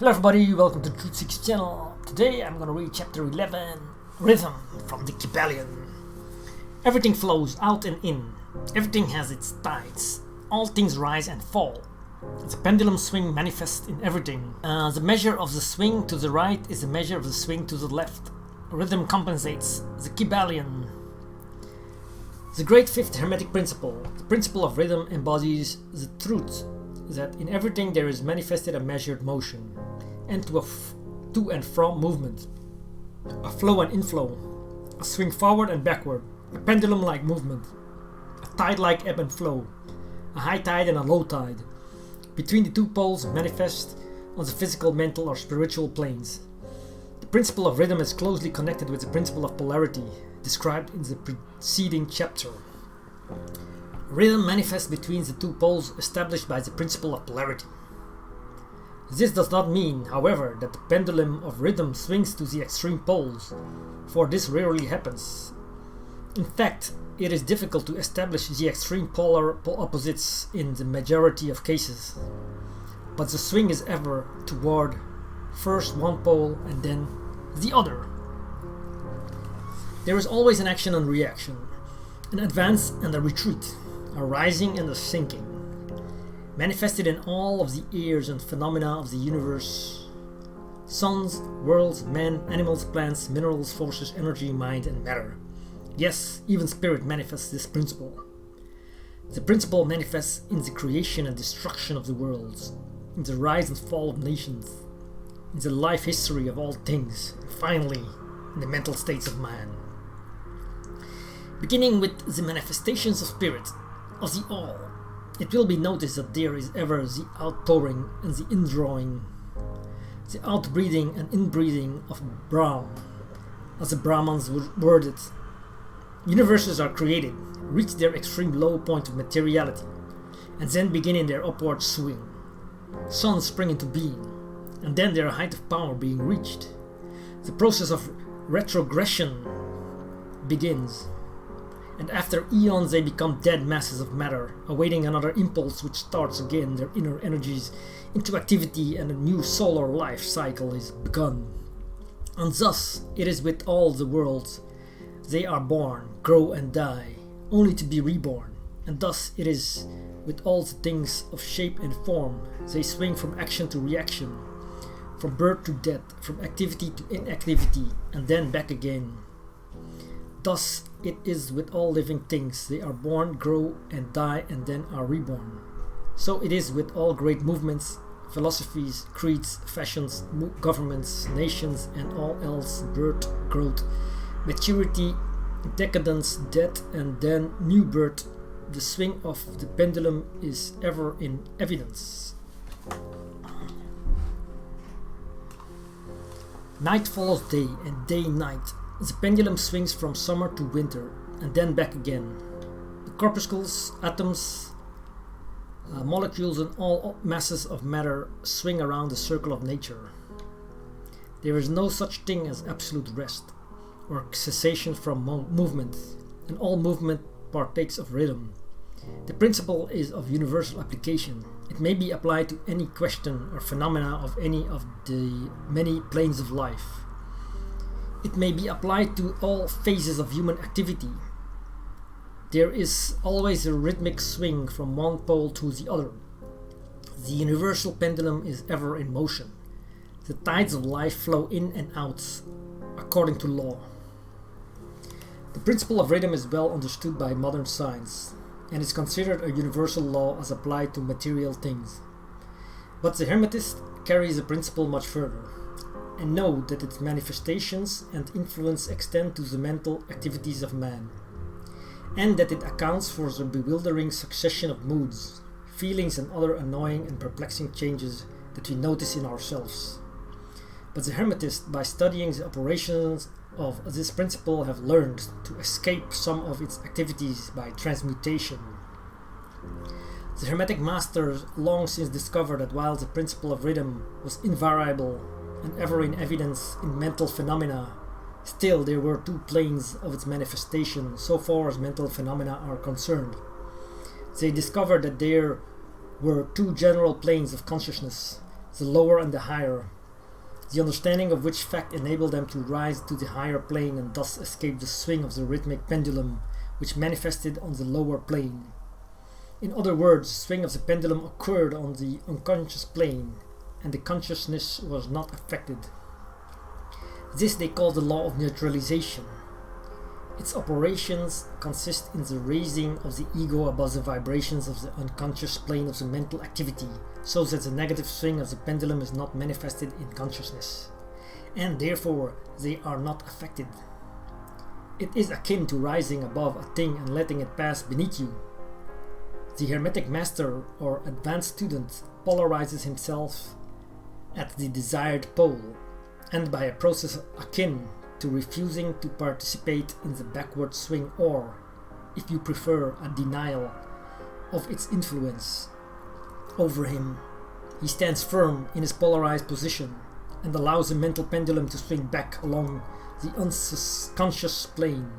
Hello everybody, welcome to Truth Seek's channel. Today I'm gonna read chapter 11, Rhythm, from the Kybalion. Everything flows out and in. Everything has its tides. All things rise and fall. The pendulum swing manifests in everything. The measure of the swing to the right is the measure of the swing to the left. Rhythm compensates. The Kybalion. The great fifth Hermetic principle, the principle of rhythm, embodies the truth that in everything there is manifested a measured motion, and to and from movement, a flow and inflow, a swing forward and backward, a pendulum-like movement, a tide-like ebb and flow, a high tide and a low tide, between the two poles manifest on the physical, mental or spiritual planes. The principle of rhythm is closely connected with the principle of polarity, described in the preceding chapter. Rhythm manifests between the two poles established by the principle of polarity. This does not mean, however, that the pendulum of rhythm swings to the extreme poles, for this rarely happens. In fact, it is difficult to establish the extreme polar opposites in the majority of cases, but the swing is ever toward first one pole and then the other. There is always an action and reaction, an advance and a retreat, a rising and a sinking, manifested in all of the airs and phenomena of the universe: suns, worlds, men, animals, plants, minerals, forces, energy, mind, and matter. Yes, even spirit manifests this principle. The principle manifests in the creation and destruction of the worlds, in the rise and fall of nations, in the life history of all things, and finally, in the mental states of man. Beginning with the manifestations of spirit, of the all, it will be noticed that there is ever the outpouring and the indrawing, the outbreathing and inbreathing of Brahm, as the Brahmans word it. Universes are created, reach their extreme low point of materiality, and then begin in their upward swing. Suns spring into being, and then their height of power being reached. The process of retrogression begins, and after eons they become dead masses of matter, awaiting another impulse which starts again their inner energies into activity, and a new solar life cycle is begun. And thus it is with all the worlds. They are born, grow and die, only to be reborn, and thus it is with all the things of shape and form. They swing from action to reaction, from birth to death, from activity to inactivity, and then back again. Thus it is with all living things. They are born, grow and die, and then are reborn. So it is with all great movements, philosophies, creeds, fashions, governments, nations, and all else: birth, growth, maturity, decadence, death, and then new birth. The swing of the pendulum is ever in evidence. Night follows day, and day night. The pendulum swings from summer to winter, and then back again. The corpuscles, atoms, molecules, and all masses of matter swing around the circle of nature. There is no such thing as absolute rest, or cessation from movement, and all movement partakes of rhythm. The principle is of universal application. It may be applied to any question or phenomena of any of the many planes of life. It may be applied to all phases of human activity. There is always a rhythmic swing from one pole to the other. The universal pendulum is ever in motion. The tides of life flow in and out according to law. The principle of rhythm is well understood by modern science, and is considered a universal law as applied to material things. But the Hermetist carries the principle much further, and know that its manifestations and influence extend to the mental activities of man, and that it accounts for the bewildering succession of moods, feelings, and other annoying and perplexing changes that we notice in ourselves. But the Hermetists, by studying the operations of this principle, have learned to escape some of its activities by transmutation. The Hermetic masters long since discovered that while the principle of rhythm was invariable and ever in evidence in mental phenomena, still there were two planes of its manifestation so far as mental phenomena are concerned. They discovered that there were two general planes of consciousness, the lower and the higher, the understanding of which fact enabled them to rise to the higher plane and thus escape the swing of the rhythmic pendulum which manifested on the lower plane. In other words, the swing of the pendulum occurred on the unconscious plane, and the consciousness was not affected. This they call the law of neutralization. Its operations consist in the raising of the ego above the vibrations of the unconscious plane of the mental activity, so that the negative swing of the pendulum is not manifested in consciousness, and therefore they are not affected. It is akin to rising above a thing and letting it pass beneath you. The Hermetic master or advanced student polarizes himself at the desired pole, and by a process akin to refusing to participate in the backward swing, or, if you prefer, a denial of its influence over him, he stands firm in his polarized position and allows the mental pendulum to swing back along the unconscious plane.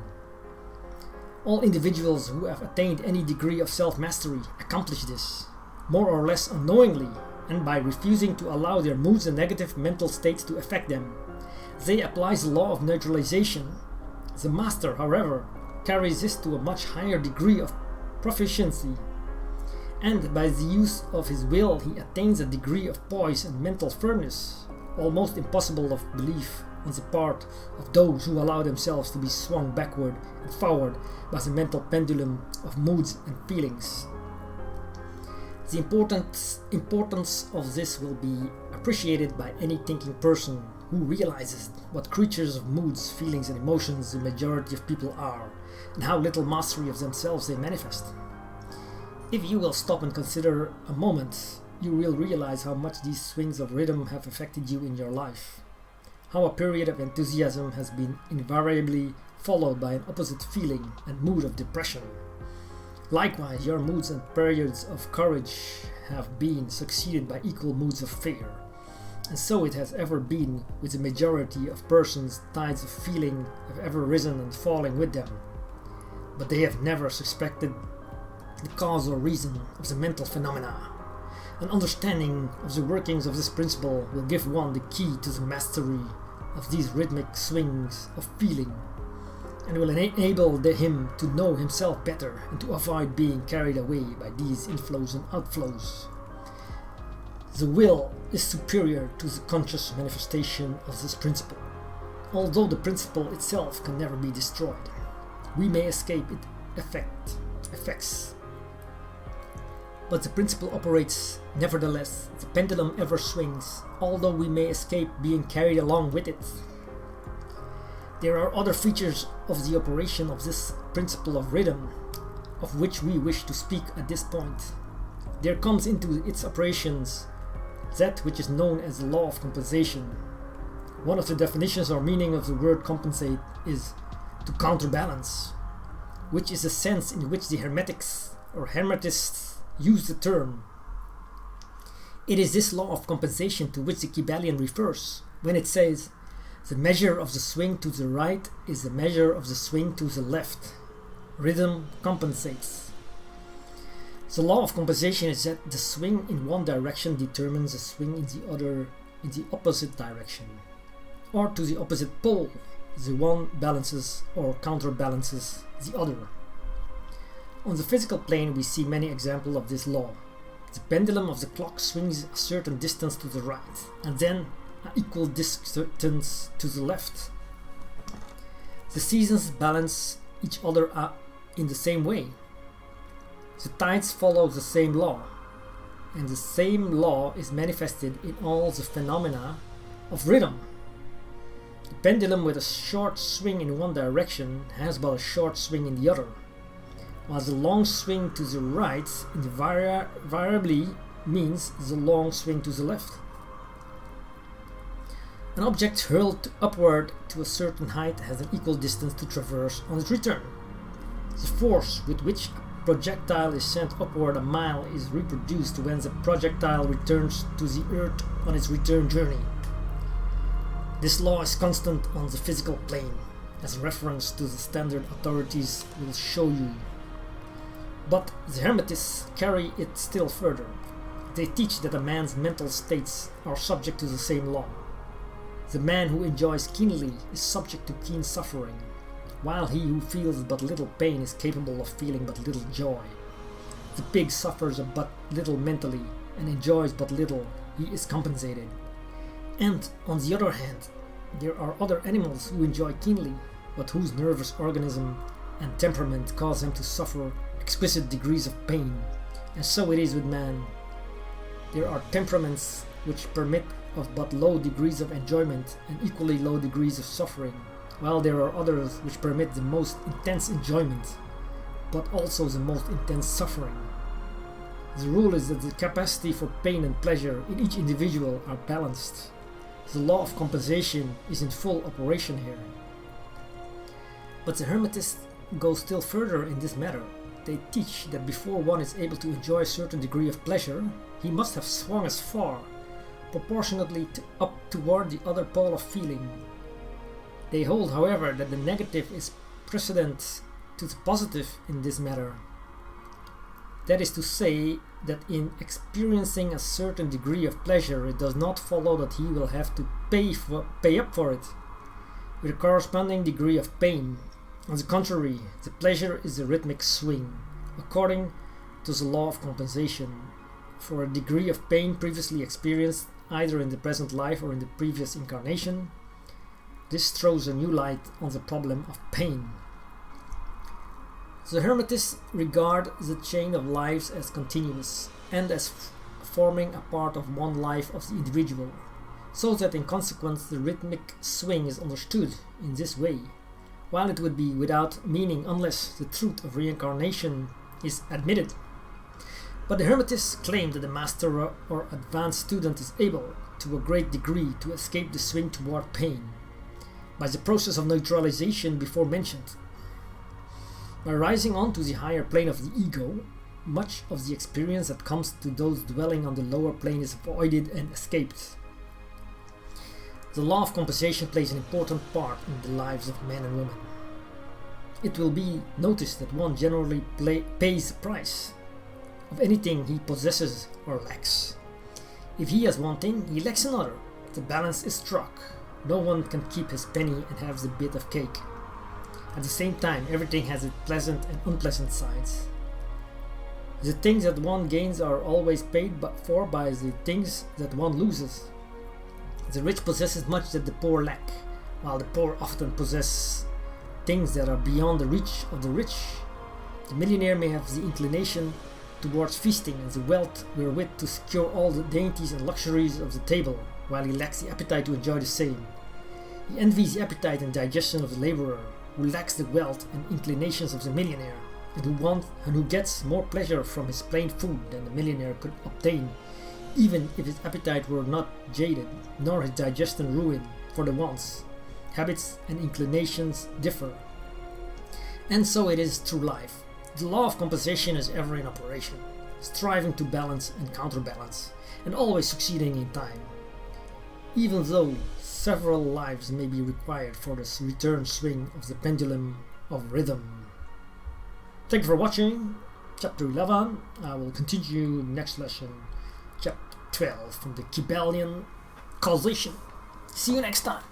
All individuals who have attained any degree of self-mastery accomplish this, more or less unknowingly, and by refusing to allow their moods and negative mental states to affect them. They apply the law of neutralization. The master, however, carries this to a much higher degree of proficiency, and by the use of his will he attains a degree of poise and mental firmness, almost impossible of belief on the part of those who allow themselves to be swung backward and forward by the mental pendulum of moods and feelings. The importance of this will be appreciated by any thinking person who realizes what creatures of moods, feelings, and emotions the majority of people are, and how little mastery of themselves they manifest. If you will stop and consider a moment, you will realize how much these swings of rhythm have affected you in your life. How a period of enthusiasm has been invariably followed by an opposite feeling and mood of depression. Likewise, your moods and periods of courage have been succeeded by equal moods of fear. And so it has ever been with the majority of persons. Tides of feeling have ever risen and fallen with them, but they have never suspected the cause or reason of the mental phenomena. An understanding of the workings of this principle will give one the key to the mastery of these rhythmic swings of feeling, and will enable him to know himself better and to avoid being carried away by these inflows and outflows. The will is superior to the conscious manifestation of this principle. Although the principle itself can never be destroyed, we may escape its effects. But the principle operates nevertheless. The pendulum ever swings, although we may escape being carried along with it. There are other features of the operation of this principle of rhythm, of which we wish to speak at this point. There comes into its operations that which is known as the law of compensation. One of the definitions or meaning of the word compensate is to counterbalance, which is the sense in which the Hermetics or Hermetists use the term. It is this law of compensation to which the Kybalion refers when it says, the measure of the swing to the right is the measure of the swing to the left. Rhythm compensates. The law of compensation is that the swing in one direction determines the swing in the opposite direction, or to the opposite pole. The one balances or counterbalances the other. On the physical plane we see many examples of this law. The pendulum of the clock swings a certain distance to the right, and then an equal distance to the left. The seasons balance each other in the same way. The tides follow the same law, and the same law is manifested in all the phenomena of rhythm. The pendulum with a short swing in one direction has but a short swing in the other, while the long swing to the right invariably means the long swing to the left. An object hurled upward to a certain height has an equal distance to traverse on its return. The force with which a projectile is sent upward a mile is reproduced when the projectile returns to the earth on its return journey. This law is constant on the physical plane, as reference to the standard authorities will show you. But the Hermetists carry it still further. They teach that a man's mental states are subject to the same law. The man who enjoys keenly is subject to keen suffering, while he who feels but little pain is capable of feeling but little joy. The pig suffers but little mentally and enjoys but little, he is compensated. And, on the other hand, there are other animals who enjoy keenly, but whose nervous organism and temperament cause them to suffer exquisite degrees of pain. And so it is with man. There are temperaments which permit of but low degrees of enjoyment and equally low degrees of suffering, while there are others which permit the most intense enjoyment, but also the most intense suffering. The rule is that the capacity for pain and pleasure in each individual are balanced. The law of compensation is in full operation here. But the Hermetists go still further in this matter. They teach that before one is able to enjoy a certain degree of pleasure, he must have swung as far, proportionately up toward the other pole of feeling. They hold, however, that the negative is precedent to the positive in this matter. That is to say, that in experiencing a certain degree of pleasure, it does not follow that he will have to pay up for it with a corresponding degree of pain. On the contrary, the pleasure is a rhythmic swing, according to the law of compensation, for a degree of pain previously experienced either in the present life or in the previous incarnation. This throws a new light on the problem of pain. The Hermetists regard the chain of lives as continuous and as forming a part of one life of the individual, so that in consequence the rhythmic swing is understood in this way, while it would be without meaning unless the truth of reincarnation is admitted. But the Hermetists claim that the master or advanced student is able, to a great degree, to escape the swing toward pain by the process of neutralization before mentioned. By rising on to the higher plane of the ego, much of the experience that comes to those dwelling on the lower plane is avoided and escaped. The law of compensation plays an important part in the lives of men and women. It will be noticed that one generally pays the price of anything he possesses or lacks. If he has one thing, he lacks another. The balance is struck. No one can keep his penny and have the bit of cake. At the same time, everything has its pleasant and unpleasant sides. The things that one gains are always paid for by the things that one loses. The rich possesses much that the poor lack, while the poor often possess things that are beyond the reach of the rich. The millionaire may have the inclination towards feasting and the wealth wherewith to secure all the dainties and luxuries of the table, while he lacks the appetite to enjoy the same. He envies the appetite and digestion of the laborer, who lacks the wealth and inclinations of the millionaire, and who gets more pleasure from his plain food than the millionaire could obtain, even if his appetite were not jaded, nor his digestion ruined. For the wants, habits, and inclinations differ. And so it is through life. The law of compensation is ever in operation, striving to balance and counterbalance, and always succeeding in time. Even though several lives may be required for the return swing of the pendulum of rhythm. Thank you for watching chapter 11. I will continue next lesson, chapter 12, from the Kybalion causation. See you next time.